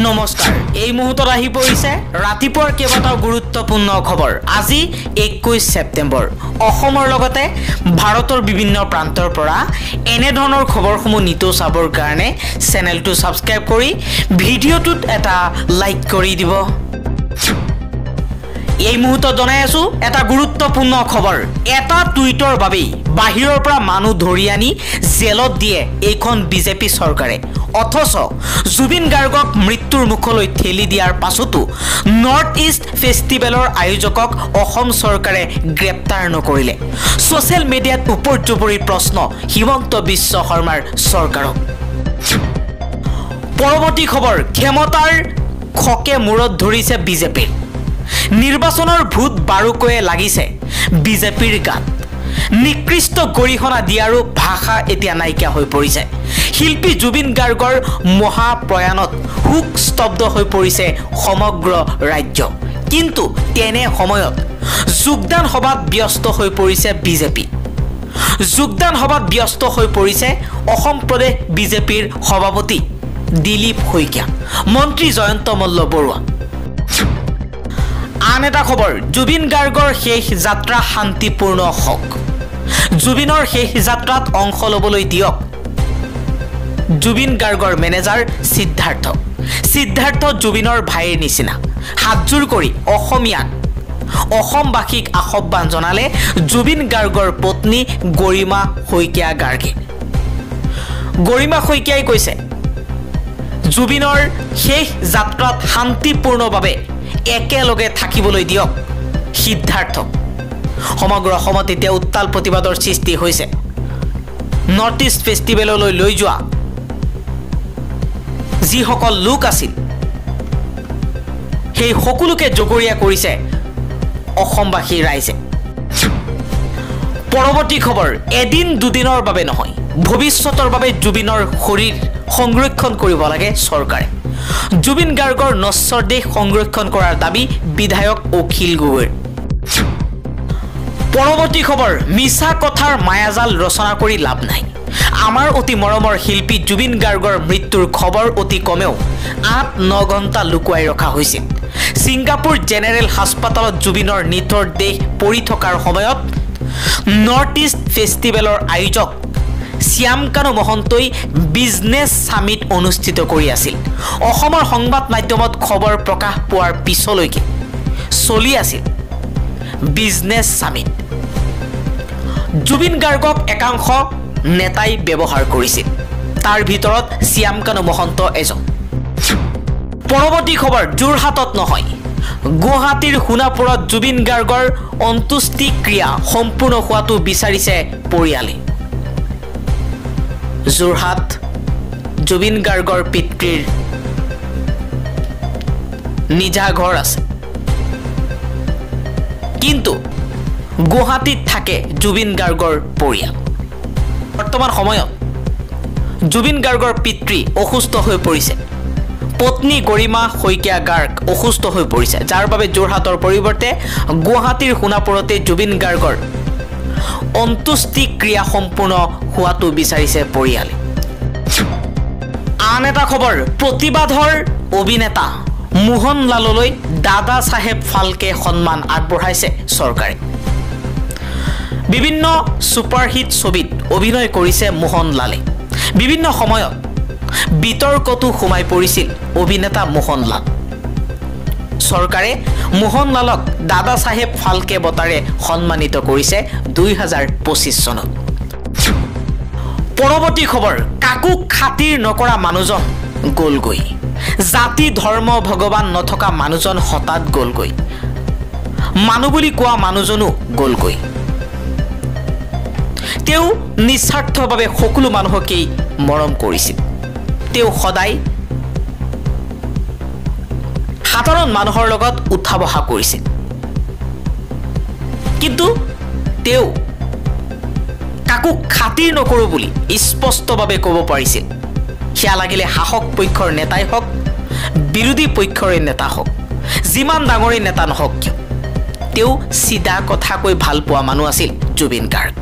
নমস্কাৰ এই মুহূৰ্তত আহি পৰিছে ৰাতিপুৱাৰ কেইবাটাও গুৰুত্বপূৰ্ণ খবৰ আজি 21 সেপ্টেম্বৰ অসমৰ লগতে ভাৰতৰ বিভিন্ন প্ৰান্তৰ পৰা এনে ধৰণৰ খবৰসমূহ নিতৌ চাবৰ কাৰণে চেনেলটো সাবস্ক্ৰাইব কৰি ভিডিঅ'টোত এটা লাইক কৰি দিব এই মুহূৰ্তত জনাই আছো এটা গুৰুত্বপূৰ্ণ খবৰ এটা টুইটৰ বাবে বাহিৰৰ পৰা মানুহ ধৰি আনি জেলত দিয়ে এইখন বিজেপি চৰকাৰে অথচ জুবিন গাৰ্গক মৃত্যুৰ মুখলৈ ঠেলি দিয়াৰ পাছতো নৰ্থ ইষ্ট ফেষ্টিভেলৰ আয়োজকক অসম চৰকাৰে গ্ৰেপ্তাৰ নকৰিলে সোশ্যাল মিডিয়াত উপৰ্যুপৰি প্ৰশ্ন হিমন্ত বিশ্ব শৰ্মাৰ চৰকাৰক পৰৱৰ্তী খবৰ ক্ষমতাৰ খকে মূৰত ধৰিছে বিজেপিৰ নিৰ্বাচনৰ ভূত বাৰুকৈয়ে লাগিছে বিজেপিৰ গাত নিকৃষ্ট গৰিহণা দিয়াৰো ভাষা এতিয়া নাইকিয়া হৈ পৰিছে শিল্পী জুবিন গাৰ্গৰ মহাপ্ৰয়াণত হুক স্তব্ধ হৈ পৰিছে সমগ্ৰ ৰাজ্য কিন্তু তেনে সময়ত যোগদান সভাত ব্যস্ত হৈ পৰিছে বিজেপি যোগদান সভাত ব্যস্ত হৈ পৰিছে অসম প্ৰদেশ বিজেপিৰ সভাপতি দিলীপ শইকীয়া মন্ত্ৰী জয়ন্ত মল্ল বৰুৱা আন এটা খবৰ জুবিন গাৰ্গৰ শেষ যাত্ৰা শান্তিপূৰ্ণ হওক জুবিনৰ শেষ যাত্ৰাত অংশ ল'বলৈ দিয়ক জুবিন গাৰ্গৰ মেনেজাৰ সিদ্ধাৰ্থ জুবিনৰ ভাইৰ নিচিনা হাতজোৰ কৰি অসমবাসীক আহ্বান জনালে জুবিন গাৰ্গৰ পত্নী গৰিমা শইকীয়া গাৰ্গে গৰিমা শইকীয়াই কৈছে জুবিনৰ শেষ যাত্ৰাত শান্তিপূৰ্ণভাৱে একেলগে থাকিবলৈ দিয়ক সিদ্ধাৰ্থক সমগ্ৰ অসমত এতিয়া উত্তাল প্ৰতিবাদৰ সৃষ্টি হৈছে নৰ্থ ইষ্ট ফেষ্টিভেললৈ লৈ যোৱা যিসকল লোক আছিল সেই সকলোকে জগৰীয়া কৰিছে অসমবাসী ৰাইজে পৰৱৰ্তী খবৰ এদিন দুদিনৰ বাবে নহয় ভৱিষ্যতৰ বাবে জুবিনৰ শৰীৰ সংৰক্ষণ কৰিব লাগে চৰকাৰে জুবিন গাৰ্গৰ নশ্বৰ দেহ সংৰক্ষণ কৰাৰ দাবী বিধায়ক অখিল গগৈৰ পৰৱৰ্তী খবৰ মিছা কথাৰ মায়াজাল ৰচনা কৰি লাভ নাই আমাৰ অতি মৰমৰ শিল্পী জুবিন গাৰ্গৰ মৃত্যুৰ খবৰ অতি কমেও 8-9 ঘণ্টা লুকুৱাই ৰখা হৈছিল ছিংগাপুৰ জেনেৰেল হাস্পাতালত জুবিনৰ নিথৰ দেহ পৰি থকাৰ সময়ত নৰ্থ ইষ্ট ফেষ্টিভেলৰ আয়োজক শ্যামকানু মহন্তই বিজনেছ সামিট অনুষ্ঠিত কৰি আছিল অসমৰ সংবাদ মাধ্যমত খবৰ প্ৰকাশ পোৱাৰ পিছলৈকে চলি আছিল বিজনেছ সামিট জুবিন গাৰ্গক একাংশ নেতাই ব্যৱহাৰ কৰিছিল তাৰ ভিতৰত শ্যামকানু মহন্ত এজন পৰৱৰ্তী খবৰ যোৰহাটত নহয় গুৱাহাটীৰ সোণাপুৰত জুবিন গাৰ্গৰ অন্ত্যেষ্টিক্ৰিয়া সম্পূৰ্ণ হোৱাটো বিচাৰিছে পৰিয়ালে যোৰহাট জুবিন গাৰ্গৰ পিতৃৰ নিজা ঘৰ আছে কিন্তু গুৱাহাটীত থাকে জুবিন গাৰ্গৰ পৰিয়াল বৰ্তমান সময়ত জুবিন গাৰ্গৰ পিতৃ অসুস্থ হৈ পৰিছে পত্নী গৰিমা শইকীয়া গাৰ্গ অসুস্থ হৈ পৰিছে যাৰ বাবে যোৰহাটৰ পৰিৱৰ্তে গুৱাহাটীৰ সোণাপুৰতে জুবিন গাৰ্গৰ অন্ত্যেষ্টিক্ৰিয়া সম্পূৰ্ণ হোৱাটো বিচাৰিছে পৰিয়ালে আন এটা খবৰ প্ৰতিবাদৰ অভিনেতা মোহনলাললৈ দাদা চাহেব ফালকে সন্মান আগবঢ়াইছে চৰকাৰে বিভিন্ন সুপাৰহিট ছবিত অভিনয় কৰিছে মোহনলালে বিভিন্ন সময়ত বিতৰ্কতো সোমাই পৰিছিল অভিনেতা মোহনলাল চৰকাৰে মোহনলালক দাদা চাহেব ফালকে বঁটাৰে সন্মানিত কৰিছে 2025 চনত পৰৱৰ্তী খবৰ কাকো খাতিৰ নকৰা মানুহজন গলগৈ জাতি ধৰ্ম ভগৱান নথকা মানুহজন হঠাৎ গলগৈ মানুহ বুলি কোৱা মানুহজনো গলগৈ তেওঁ নিস্বাৰ্থভাৱে সকলো মানুহকেই মৰম কৰিছিল তেওঁ সদায় সাধাৰণ মানুহৰ লগত উঠা বহা কৰিছিল কিন্তু তেওঁ কাকো খাতিৰ নকৰো বুলি স্পষ্টভাৱে ক'ব পাৰিছিল সেয়া লাগিলে শাসক পক্ষৰ নেতাই হওক বিৰোধী পক্ষৰে নেতা হওক যিমান ডাঙৰেই নেতা নহওক কিয় তেওঁ সিধা কথা কৈ ভাল পোৱা মানুহ আছিল জুবিন গাৰ্গ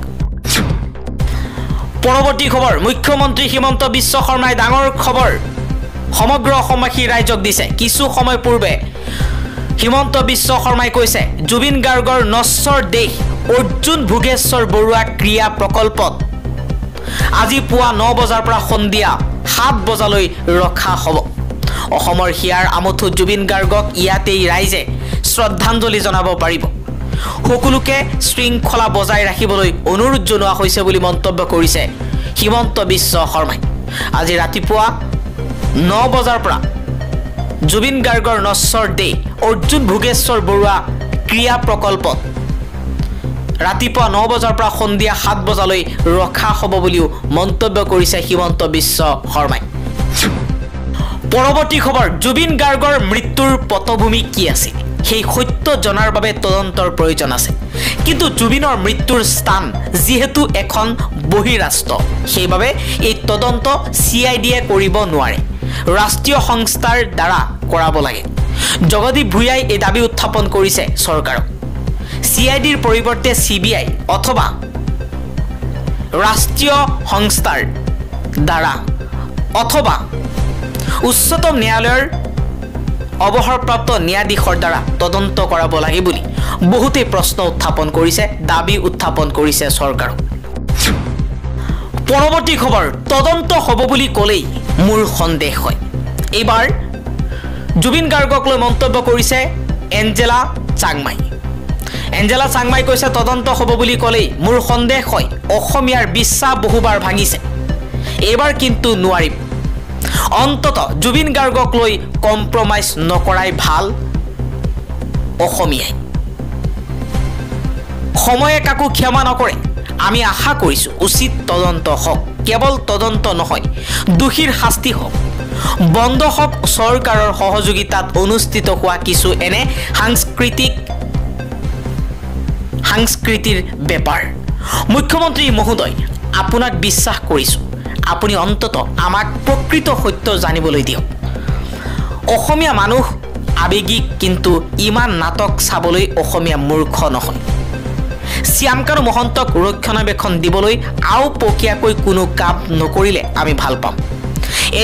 পৰৱৰ্তী খবৰ মুখ্যমন্ত্ৰী হিমন্ত বিশ্ব শৰ্মাই ডাঙৰ খবৰ সমগ্ৰ অসমবাসী ৰাইজক দিছে। কিছু সময় পূৰ্বে হিমন্ত বিশ্ব শৰ্মাই কৈছে জুবিন গাৰ্গৰ নশ্বৰ দেশ অৰ্জুন ভোগেশ্বৰ বৰুৱা ক্ৰিয়া প্ৰকল্পত আজি পুৱা 9 বজাৰ পৰা সন্ধিয়া 7 বজালৈ ৰখা হ'ব। অসমৰ হিয়াৰ আমঠু জুবিন গাৰ্গক ইয়াতেই ৰাইজে শ্ৰদ্ধাঞ্জলি জনাব পাৰিব। সকলোকে শৃংখলা বজাই ৰাখিবলৈ অনুৰোধ জনোৱা হৈছে বুলি মন্তব্য কৰিছে হিমন্ত বিশ্ব শৰ্মাই। আজি ৰাতিপুৱা 9 বজাৰ পৰা জুবিন গাৰ্গৰ নশ্বৰ দেশ অৰ্জুন ভোগেশ্বৰ বৰুৱা ক্ৰিয়া প্ৰকল্পত ৰাতিপুৱা 9 বজাৰ পৰা সন্ধিয়া 7 বজালৈ ৰখা হ'ব বুলিও মন্তব্য কৰিছে হিমন্ত বিশ্ব শৰ্মাই। পৰৱৰ্তী খবৰ, জুবিন গাৰ্গৰ মৃত্যুৰ পটভূমি কি আছিল সেই সত্য জনাৰ বাবে তদন্তৰ প্ৰয়োজন আছে। কিন্তু জুবিনৰ মৃত্যুৰ স্থান যিহেতু এখন বহিৰাষ্ট্ৰ, সেইবাবে এই তদন্ত CIDয়ে কৰিব নোৱাৰে, ৰাষ্ট্ৰীয় সংস্থাৰ দ্বাৰা কৰাব লাগে। জগদীপ ভূঞাই এই দাবী উত্থাপন কৰিছে চৰকাৰক। CIDৰ পৰিৱৰ্তে CBI অথবা ৰাষ্ট্ৰীয় সংস্থাৰ দ্বাৰা অথবা উচ্চতম ন্যায়ালয়ৰ অৱসৰপ্ৰাপ্ত ন্যায়াধীশৰ দ্বাৰা তদন্ত কৰাব লাগে বুলি বহুতে প্ৰশ্ন উত্থাপন কৰিছে, দাবী উত্থাপন কৰিছে চৰকাৰক। পৰৱৰ্তী খবৰ, তদন্ত হ'ব বুলি ক'লেই মোৰ সন্দেহ হয়। এইবাৰ জুবিন গাৰ্গক লৈ মন্তব্য কৰিছে এঞ্জেলা চাংমাই। এঞ্জেলা চাংমাই কৈছে তদন্ত হ'ব বুলি ক'লেই মোৰ সন্দেহ হয়। অসমীয়াৰ বিশ্বাস বহুবাৰ ভাঙিছে, এইবাৰ কিন্তু নোৱাৰিম। অন্তত জুবিন গাৰ্গক লৈ কম্প্ৰমাইজ নকৰাই ভাল। অসমীয়াই সময়ে কাকো ক্ষমা নকৰে। আমি আশা কৰিছোঁ উচিত তদন্ত হওক, কেৱল তদন্ত নহয় দোষীৰ শাস্তি হওক। বন্ধ হওক চৰকাৰৰ সহযোগিতাত অনুষ্ঠিত হোৱা কিছু এনে সাংস্কৃতিৰ বেপাৰ। মুখ্যমন্ত্ৰী মহোদয়, আপোনাক বিশ্বাস কৰিছোঁ, আপুনি অন্তত আমাক প্ৰকৃত সত্য জানিবলৈ দিয়ক। অসমীয়া মানুহ আৱেগিক, কিন্তু ইমান নাটক চাবলৈ অসমীয়া মূৰ্খ নহয়। শ্যামকানু মহন্তক ৰক্ষণাবেক্ষণ দিবলৈ আও পকীয়াকৈ কোনো কাম নকৰিলে আমি ভাল পাম।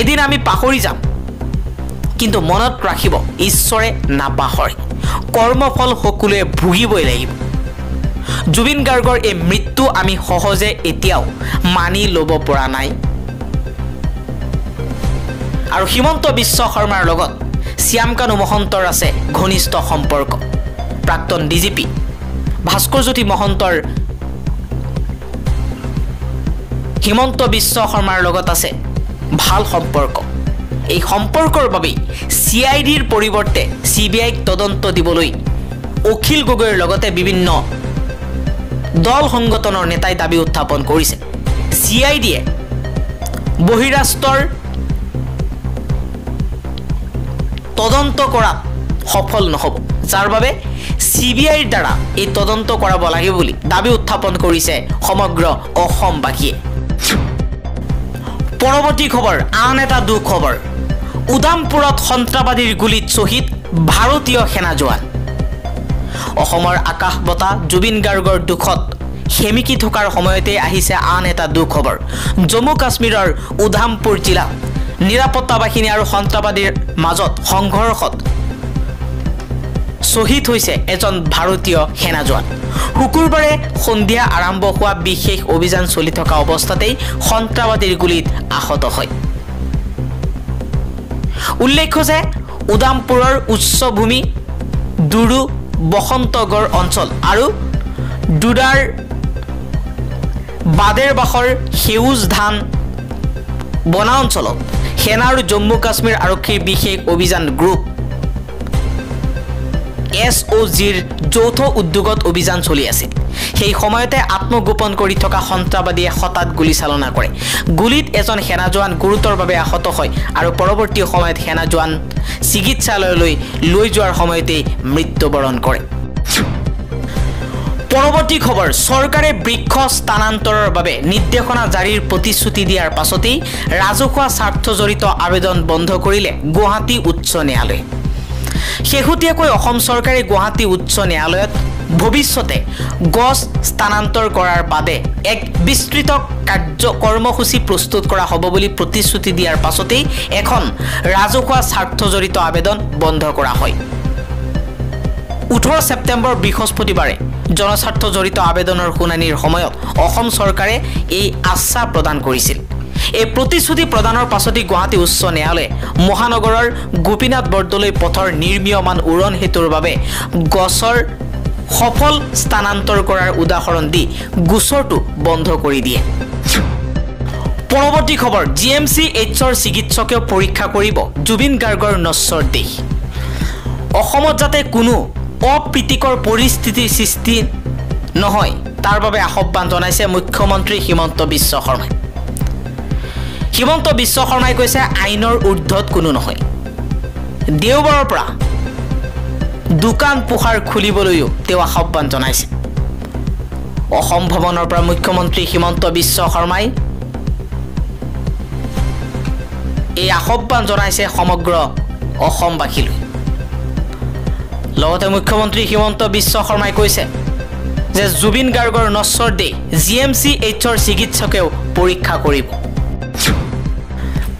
এদিন আমি পাহৰি যাম, কিন্তু মনত ৰাখিব ঈশ্বৰে নাপাহৰে। কৰ্মফল সকলোৱে ভুগিবই লাগিব। জুবিন গাৰ্গৰ এই মৃত্যু আমি সহজে এতিয়াও মানি ল'ব পৰা নাই। আৰু হিমন্ত বিশ্ব শৰ্মাৰ লগত শ্যামকানু মহন্তৰ আছে ঘনিষ্ঠ সম্পৰ্ক। প্ৰাক্তন DGP ভাস্কৰজ্যোতি মহন্তৰ হিমন্ত বিশ্ব শৰ্মাৰ লগত আছে ভাল সম্পৰ্ক। এই সম্পৰ্কৰ বাবেই CIDৰ পৰিৱৰ্তে CBIক তদন্ত দিবলৈ অখিল গগৈৰ লগতে বিভিন্ন দল সংগঠনৰ নেতাই দাবী উত্থাপন কৰিছে। CIDয়ে বহিৰাষ্ট্ৰৰ তদন্ত কৰাত সফল নহ'ব, যাৰ বাবে CBIৰ দ্বাৰা এই তদন্ত কৰাব লাগে বুলি দাবী উত্থাপন কৰিছে সমগ্ৰ অসমবাসীয়ে। পৰৱৰ্তী খবৰ, আন এটা দুখ খবৰ। উদামপুৰত সন্ত্ৰাসবাদীৰ গুলীত শ্বহীদ ভাৰতীয় সেনা জোৱান। অসমৰ আকাশ বঁটা জুবিন গাৰ্গৰ দুখত সেমিকি থকাৰ সময়তে আহিছে আন এটা দুখ খবৰ। জম্মু কাশ্মীৰৰ উধামপুৰ জিলাত নিৰাপত্তা বাহিনী আৰু সন্ত্ৰাসবাদীৰ মাজত সংঘৰ্ষত শ্বহীদ হৈছে এজন ভাৰতীয় সেনা জোৱান। শুকুৰবাৰে সন্ধিয়া আৰম্ভ হোৱা বিশেষ অভিযান চলি থকা অৱস্থাতেই সন্ত্ৰাসবাদীৰ গুলীত আহত হয়। উল্লেখ্য যে উদামপুৰৰ উচ্চভূমি দুৰু বসন্তগড় অঞ্চল আৰু দুডাৰ বাদেৰবাখৰ সেউজ ধান বনাঞ্চলত সেনা আৰু জম্মু কাশ্মীৰ আৰক্ষীৰ বিশেষ অভিযান গ্ৰুপ SOGৰ যৌথ উদ্যোগত অভিযান চলি আছিল। সেই সময়তে আত্মগোপন কৰি থকা সন্ত্ৰাসবাদীয়ে হঠাৎ গুলীচালনা কৰে। গুলীত এজন সেনা জোৱান গুৰুতৰভাৱে আহত হয় আৰু পৰৱৰ্তী সময়ত সেনা জোৱান চিকিৎসালয়লৈ লৈ যোৱাৰ সময়তেই মৃত্যুবৰণ কৰে। পৰৱৰ্তী খবৰ, চৰকাৰে বৃক্ষ স্থানান্তৰৰ বাবে নিৰ্দেশনা জাৰিৰ প্ৰতিশ্ৰুতি দিয়াৰ পাছতেই ৰাজহুৱা স্বাৰ্থজড়িত আবেদন বন্ধ কৰিলে গুৱাহাটী উচ্চ ন্যায়ালয়ে। শেহতীয়াকৈ অসম চৰকাৰে গুৱাহাটী উচ্চ ন্যায়ালয়ত ভৱিষ্যতে গছ স্থানান্তৰ কৰাৰ বাবে এক বিস্তৃত কৰ্মসূচী প্ৰস্তুত কৰা হ'ব বুলি প্ৰতিশ্ৰুতি দিয়াৰ পাছতেই এখন ৰাজহুৱা স্বাৰ্থজড়িত আবেদন বন্ধ কৰা হয় 18 ছেপ্টেম্বৰ বৃহস্পতিবাৰে জনস্বাৰ্থ জড়িত আবেদনৰ শুনানিৰ সময়ত অসম চৰকাৰে এই আশ্বাস প্ৰদান কৰিছিল এই প্ৰতিশ্ৰুতি প্ৰদানৰ পাছতে গুৱাহাটী উচ্চ ন্যায়ালয়ে মহানগৰৰ গোপীনাথ বৰদলৈ পথৰ নিৰ্মীয়মান উৰণ হেতুৰ বাবে গছৰ সফল স্থানান্তৰ কৰাৰ উদাহৰণ দি গোচৰটো বন্ধ কৰি দিয়ে পৰৱৰ্তী খবৰ GMCHৰ চিকিৎসকে পৰীক্ষা কৰিব জুবিন গাৰ্গৰ নশ্বৰ দেহ অসমত যাতে কোনো অপ্ৰীতিকৰ পৰিস্থিতিৰ সৃষ্টি নহয় তাৰ বাবে আহ্বান জনাইছে মুখ্যমন্ত্ৰী হিমন্ত বিশ্ব শৰ্মাই হিমন্ত বিশ্ব শৰ্মাই কৈছে আইনৰ ঊৰ্ধ্বত কোনো নহয় দেওবাৰৰ পৰা দোকান পোহাৰ খুলিবলৈও তেওঁ আহ্বান জনাইছে অসম ভৱনৰ পৰা মুখ্যমন্ত্ৰী হিমন্ত বিশ্ব শৰ্মাই এই আহ্বান জনাইছে সমগ্ৰ অসমবাসীলৈ লগতে মুখ্যমন্ত্ৰী হিমন্ত বিশ্ব শৰ্মাই কৈছে যে জুবিন গাৰ্গৰ নশ্বৰ দেহ GMCHৰ চিকিৎসকেও পৰীক্ষা কৰিব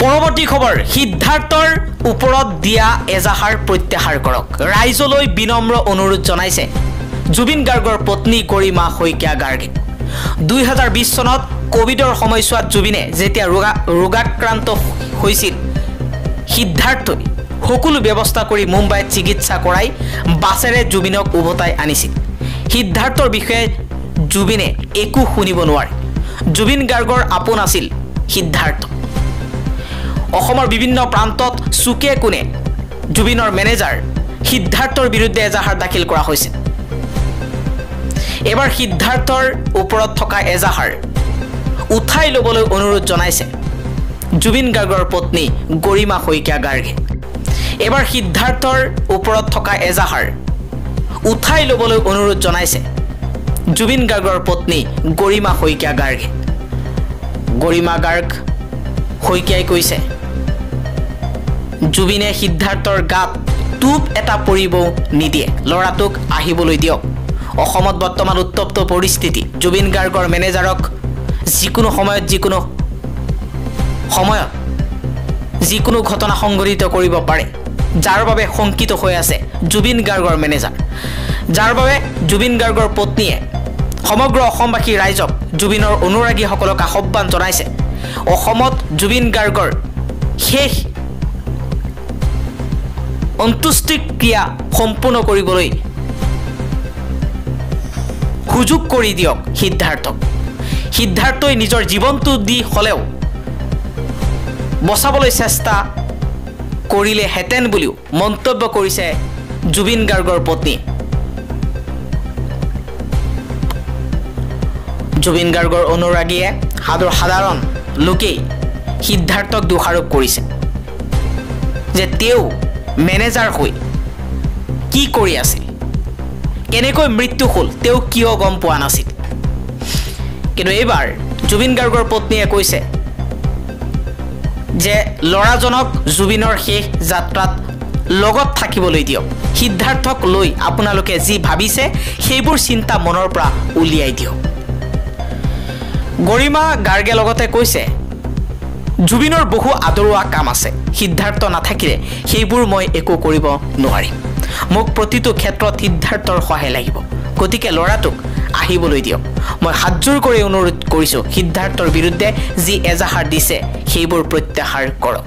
পৰৱৰ্তী খবৰ সিদ্ধাৰ্থৰ ওপৰত দিয়া এজাহাৰ প্ৰত্যাহাৰ কৰক ৰাইজলৈ বিনম্ৰ অনুৰোধ জনাইছে জুবিন গাৰ্গৰ পত্নী গৰিমা শইকীয়া গাৰ্গে 2020 চনত কোভিডৰ সময়ছোৱাত জুবিনে যেতিয়া ৰোগাক্ৰান্ত হৈছিল সিদ্ধাৰ্থই সকলো ব্যৱস্থা কৰি মুম্বাইত চিকিৎসা কৰাই বাছেৰে জুবিনক উভতাই আনিছিল সিদ্ধাৰ্থৰ বিষয়ে জুবিনে একো শুনিব নোৱাৰে জুবিন গাৰ্গৰ আপোন আছিল সিদ্ধাৰ্থ অসমৰ বিভিন্ন প্ৰান্তত সুকে কোনে জুবিনৰ মেনেজাৰ সিদ্ধাৰ্থৰ বিৰুদ্ধে এজাহাৰ দাখিল কৰা হৈছে এবাৰ সিদ্ধাৰ্থৰ ওপৰত থকা এজাহাৰ উঠাই ল'বলৈ অনুৰোধ জনাইছে জুবিন গাৰ্গৰ পত্নী গৰিমা শইকীয়া গাৰ্গে এবাৰ সিদ্ধাৰ্থৰ ওপৰত থকা এজাহাৰ উঠাই ল'বলৈ অনুৰোধ জনাইছে জুবিন গাৰ্গৰ পত্নী গৰিমা শইকীয়া গাৰ্গে গৰিমা গাৰ্গ শইকীয়াই কৈছে জুবিনে সিদ্ধাৰ্থৰ গাত টুপ এটা পৰিব নিদিয়ে লৰাটোক আহিবলৈ দিয়ক অসমত বৰ্তমান উত্তপ্ত পৰিস্থিতি জুবিন গাৰ্গৰ মেনেজাৰক যিকোনো সময়ত যিকোনো ঘটনা সংঘটিত কৰিব পাৰে যাৰ বাবে শংকিত হৈ আছে জুবিন গাৰ্গৰ মেনেজাৰ যাৰ বাবে জুবিন গাৰ্গৰ পত্নীয়ে সমগ্ৰ অসমবাসী ৰাইজক জুবিনৰ অনুৰাগীসকলক আহ্বান জনাইছে অসমত জুবিন গাৰ্গৰ শেষ অন্ত্যেষ্টিক্ৰিয়া সম্পূৰ্ণ কৰিবলৈ সুযোগ কৰি দিয়ক সিদ্ধাৰ্থই নিজৰ জীৱনটো দি হলেও বচাবলৈ চেষ্টা কৰিলে হেতেন বুলিও মন্তব্য কৰিছে জুবিন গাৰ্গৰ পত্নী জুবিন গাৰ্গৰ অনুৰাগীয়ে সাধাৰণ লোকেই সিদ্ধাৰ্থক দোষাৰোপ কৰিছে যে তেওঁ মেনেজাৰ হৈ কি কৰি আছিল কেনেকৈ মৃত্যু হ'ল তেওঁ কিয় গম পোৱা নাছিল কিন্তু এইবাৰ জুবিন গাৰ্গৰ পত্নীয়ে কৈছে যে লৰাজনক জুবিনৰ শেষ যাত্ৰাত লগত থাকিবলৈ দিয়ক সিদ্ধাৰ্থক লৈ আপোনালোকে যি ভাবিছে সেইবোৰ চিন্তা মনৰ পৰা উলিয়াই দিয়ক গৰিমা গাৰ্গে লগতে কৈছে জুবিনৰ বহু আদৰুৱা কাম আছে সিদ্ধাৰ্থ নাথাকিলে সেইবোৰ মই একো কৰিব নোৱাৰিম মোক প্ৰতিটো ক্ষেত্ৰত সিদ্ধাৰ্থৰ সহায় লাগিব গতিকে লৰাটোক আহিবলৈ দিয়ক মই হাতজোৰ কৰি অনুৰোধ কৰিছো সিদ্ধাৰ্থৰ বিৰুদ্ধে যি এজাহাৰ দিছে সেইবোৰ প্ৰত্যাহাৰ কৰক